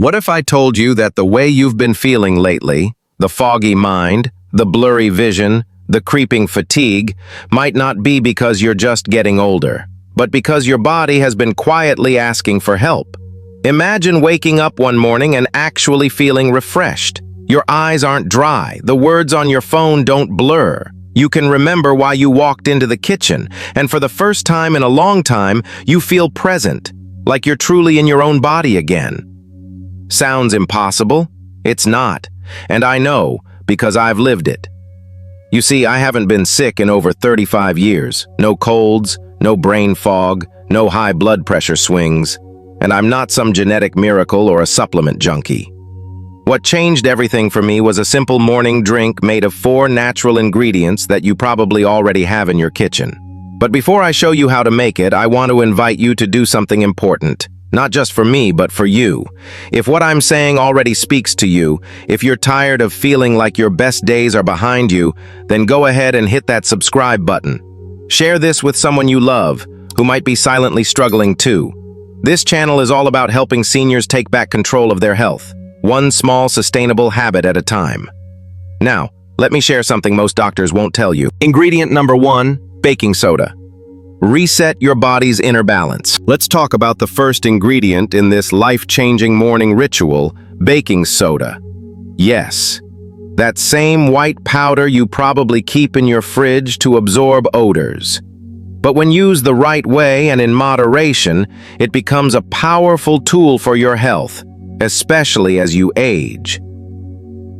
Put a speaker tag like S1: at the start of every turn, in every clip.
S1: What if I told you that the way you've been feeling lately, the foggy mind, the blurry vision, the creeping fatigue, might not be because you're just getting older, but because your body has been quietly asking for help? Imagine waking up one morning and actually feeling refreshed. Your eyes aren't dry, the words on your phone don't blur. You can remember why you walked into the kitchen, and for the first time in a long time, you feel present, like you're truly in your own body again. Sounds impossible? It's not, and I know, because I've lived it. You see, I haven't been sick in over 35 years. No colds, no brain fog, no high blood pressure swings, and I'm not some genetic miracle or a supplement junkie. What changed everything for me was a simple morning drink made of 4 natural ingredients that you probably already have in your kitchen. But before I show you how to make it, I want to invite you to do something important. Not just for me, but for you. If what I'm saying already speaks to you, if you're tired of feeling like your best days are behind you, then go ahead and hit that subscribe button. Share this with someone you love, who might be silently struggling too. This channel is all about helping seniors take back control of their health, one small sustainable habit at a time. Now, let me share something most doctors won't tell you. Ingredient number 1, baking soda. Reset your body's inner balance. Let's talk about the first ingredient in this life-changing morning ritual, baking soda. Yes, that same white powder you probably keep in your fridge to absorb odors. But when used the right way and in moderation, it becomes a powerful tool for your health, especially as you age.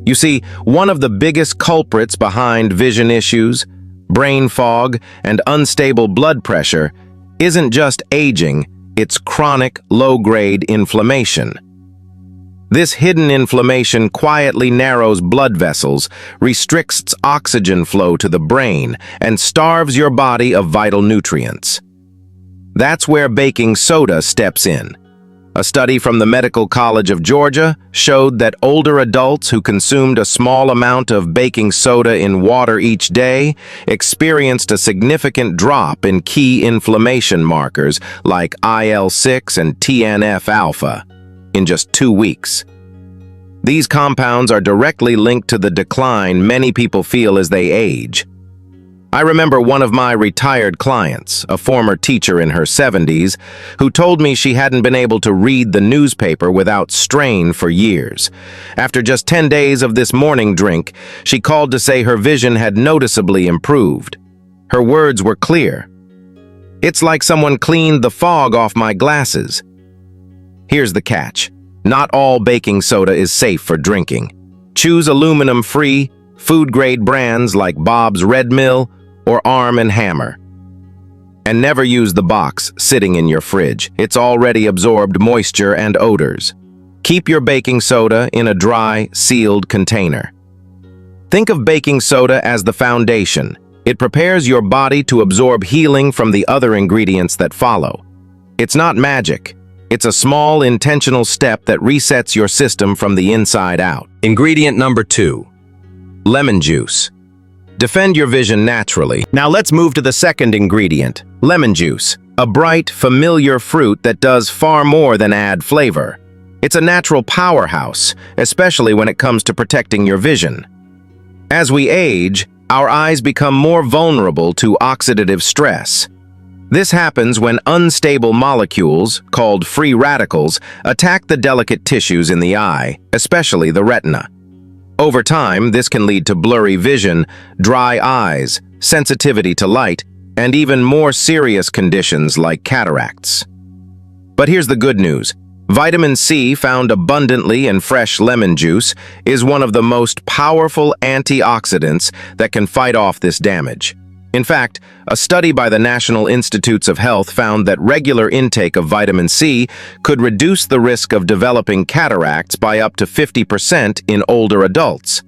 S1: You see, one of the biggest culprits behind vision issues, brain fog, and unstable blood pressure isn't just aging, it's chronic, low-grade inflammation. This hidden inflammation quietly narrows blood vessels, restricts oxygen flow to the brain, and starves your body of vital nutrients. That's where baking soda steps in. A study from the Medical College of Georgia showed that older adults who consumed a small amount of baking soda in water each day experienced a significant drop in key inflammation markers like IL-6 and TNF-alpha in just 2 weeks. These compounds are directly linked to the decline many people feel as they age. I remember one of my retired clients, a former teacher in her 70s, who told me she hadn't been able to read the newspaper without strain for years. After just 10 days of this morning drink, she called to say her vision had noticeably improved. Her words were clear. "It's like someone cleaned the fog off my glasses." Here's the catch. Not all baking soda is safe for drinking. Choose aluminum-free, food-grade brands like Bob's Red Mill or Arm & Hammer. And never use the box sitting in your fridge. It's already absorbed moisture and odors. Keep your baking soda in a dry, sealed container. Think of baking soda as the foundation. It prepares your body to absorb healing from the other ingredients that follow. It's not magic. It's a small, intentional step that resets your system from the inside out. Ingredient number 2, lemon juice. Defend your vision naturally. Now let's move to the second ingredient, lemon juice, a bright, familiar fruit that does far more than add flavor. It's a natural powerhouse, especially when it comes to protecting your vision. As we age, our eyes become more vulnerable to oxidative stress. This happens when unstable molecules, called free radicals, attack the delicate tissues in the eye, especially the retina. Over time, this can lead to blurry vision, dry eyes, sensitivity to light, and even more serious conditions like cataracts. But here's the good news. Vitamin C, found abundantly in fresh lemon juice, is one of the most powerful antioxidants that can fight off this damage. In fact, a study by the National Institutes of Health found that regular intake of vitamin C could reduce the risk of developing cataracts by up to 50% in older adults.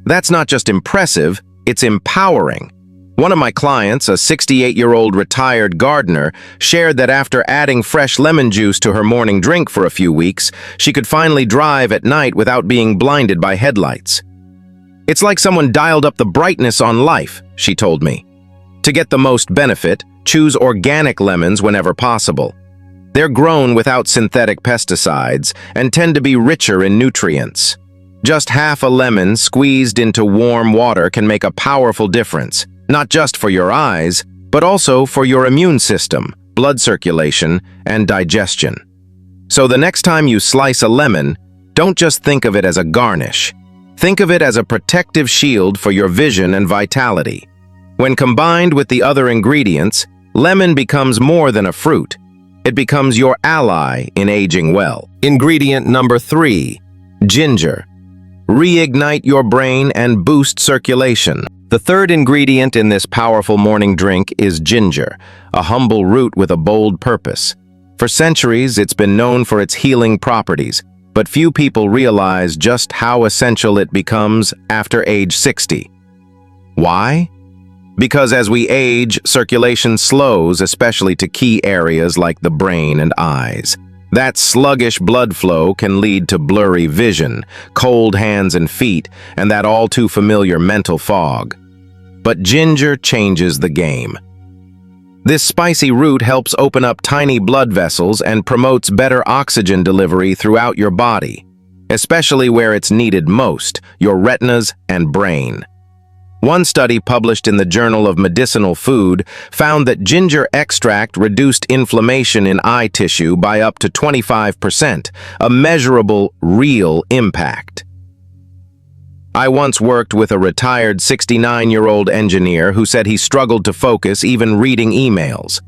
S1: That's not just impressive, it's empowering. One of my clients, a 68-year-old retired gardener, shared that after adding fresh lemon juice to her morning drink for a few weeks, she could finally drive at night without being blinded by headlights. "It's like someone dialed up the brightness on life," she told me. To get the most benefit, choose organic lemons whenever possible. They're grown without synthetic pesticides and tend to be richer in nutrients. Just half a lemon squeezed into warm water can make a powerful difference, not just for your eyes, but also for your immune system, blood circulation, and digestion. So the next time you slice a lemon, don't just think of it as a garnish. Think of it as a protective shield for your vision and vitality. When combined with the other ingredients, lemon becomes more than a fruit. It becomes your ally in aging well. Ingredient number 3, ginger. Reignite your brain and boost circulation. The third ingredient in this powerful morning drink is ginger, a humble root with a bold purpose. For centuries, it's been known for its healing properties, but few people realize just how essential it becomes after age 60. Why? Because as we age, circulation slows, especially to key areas like the brain and eyes. That sluggish blood flow can lead to blurry vision, cold hands and feet, and that all too familiar mental fog. But ginger changes the game. This spicy root helps open up tiny blood vessels and promotes better oxygen delivery throughout your body, especially where it's needed most, your retinas and brain. One study published in the Journal of Medicinal Food found that ginger extract reduced inflammation in eye tissue by up to 25%, a measurable, real impact. I once worked with a retired 69-year-old engineer who said he struggled to focus even reading emails.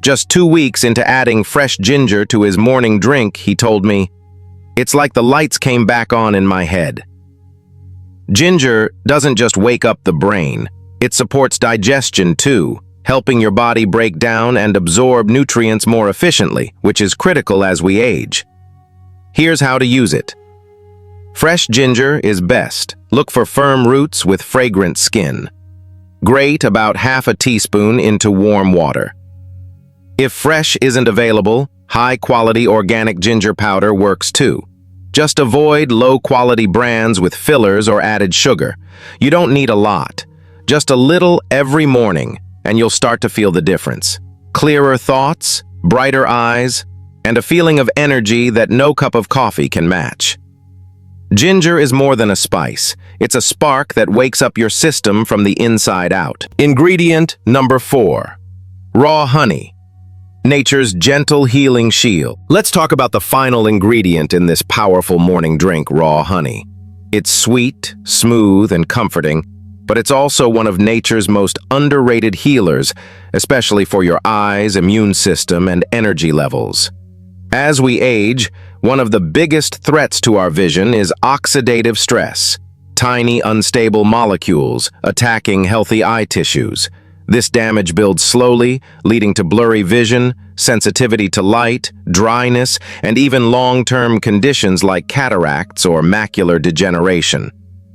S1: Just 2 weeks into adding fresh ginger to his morning drink, he told me, "It's like the lights came back on in my head." Ginger doesn't just wake up the brain, it supports digestion too, helping your body break down and absorb nutrients more efficiently, which is critical as we age. Here's how to use it. Fresh ginger is best. Look for firm roots with fragrant skin. Grate about half a teaspoon into warm water. If fresh isn't available, high-quality organic ginger powder works too. Just avoid low-quality brands with fillers or added sugar. You don't need a lot. Just a little every morning, and you'll start to feel the difference. Clearer thoughts, brighter eyes, and a feeling of energy that no cup of coffee can match. Ginger is more than a spice. It's a spark that wakes up your system from the inside out. Ingredient number 4, raw honey. Nature's gentle healing shield. Let's talk about the final ingredient in this powerful morning drink, raw honey. It's sweet, smooth, and comforting, but it's also one of nature's most underrated healers, especially for your eyes, immune system, and energy levels. As we age, one of the biggest threats to our vision is oxidative stress, tiny unstable molecules attacking healthy eye tissues. This damage builds slowly, leading to blurry vision, sensitivity to light, dryness, and even long-term conditions like cataracts or macular degeneration.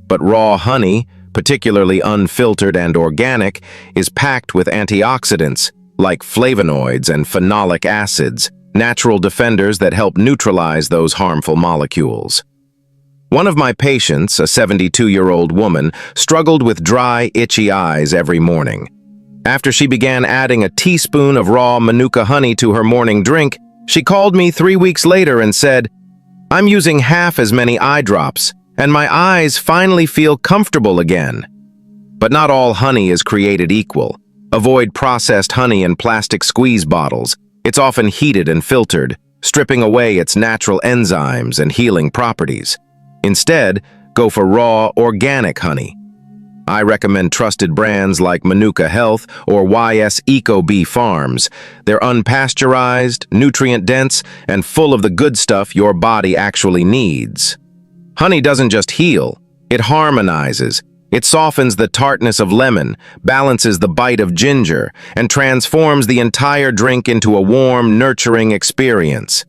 S1: But raw honey, particularly unfiltered and organic, is packed with antioxidants like flavonoids and phenolic acids, natural defenders that help neutralize those harmful molecules. One of my patients, a 72-year-old woman, struggled with dry, itchy eyes every morning. After she began adding a teaspoon of raw Manuka honey to her morning drink, she called me 3 weeks later and said, "I'm using half as many eye drops, and my eyes finally feel comfortable again." But not all honey is created equal. Avoid processed honey in plastic squeeze bottles. It's often heated and filtered, stripping away its natural enzymes and healing properties. Instead, go for raw, organic honey. I recommend trusted brands like Manuka Health or YS Eco Bee Farms. They're unpasteurized, nutrient-dense, and full of the good stuff your body actually needs. Honey doesn't just heal, it harmonizes. It softens the tartness of lemon, balances the bite of ginger, and transforms the entire drink into a warm, nurturing experience.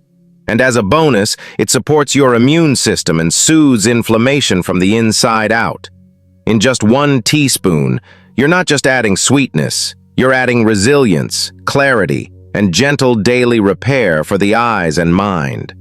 S1: And as a bonus, it supports your immune system and soothes inflammation from the inside out. In just 1 teaspoon, you're not just adding sweetness, you're adding resilience, clarity, and gentle daily repair for the eyes and mind.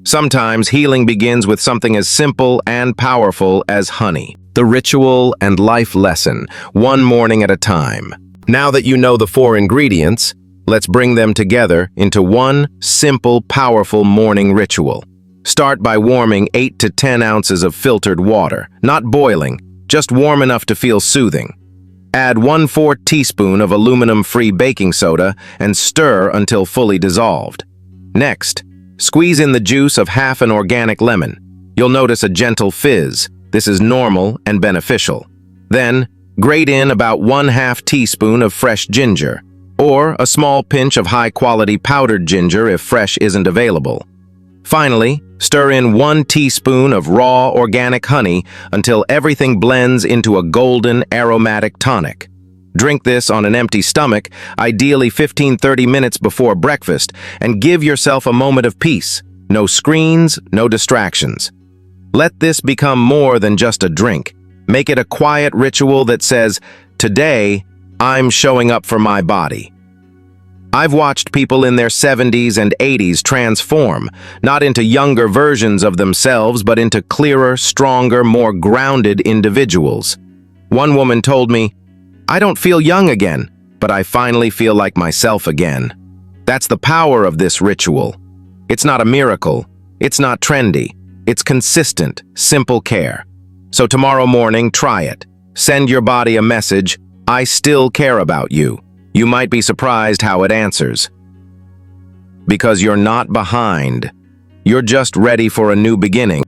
S1: Sometimes healing begins with something as simple and powerful as honey. The ritual and life lesson, one morning at a time. Now that you know the 4 ingredients, Let's bring them together into one simple, powerful morning ritual. Start by warming 8 to 10 ounces of filtered water, not boiling, just warm enough to feel soothing. Add 1/4 teaspoon of aluminum-free baking soda and stir until fully dissolved. Next, squeeze in the juice of half an organic lemon. You'll notice a gentle fizz. This is normal and beneficial. Then, grate in about 1/2 teaspoon of fresh ginger, or a small pinch of high-quality powdered ginger if fresh isn't available. Finally, stir in 1 teaspoon of raw organic honey until everything blends into a golden aromatic tonic. Drink this on an empty stomach, ideally 15-30 minutes before breakfast, and give yourself a moment of peace. No screens, no distractions. Let this become more than just a drink. Make it a quiet ritual that says, "Today, I'm showing up for my body." I've watched people in their 70s and 80s transform, not into younger versions of themselves, but into clearer, stronger, more grounded individuals. One woman told me, "I don't feel young again, but I finally feel like myself again." That's the power of this ritual. It's not a miracle. It's not trendy. It's consistent, simple care. So tomorrow morning, try it. Send your body a message, "I still care about you." You might be surprised how it answers. Because you're not behind. You're just ready for a new beginning.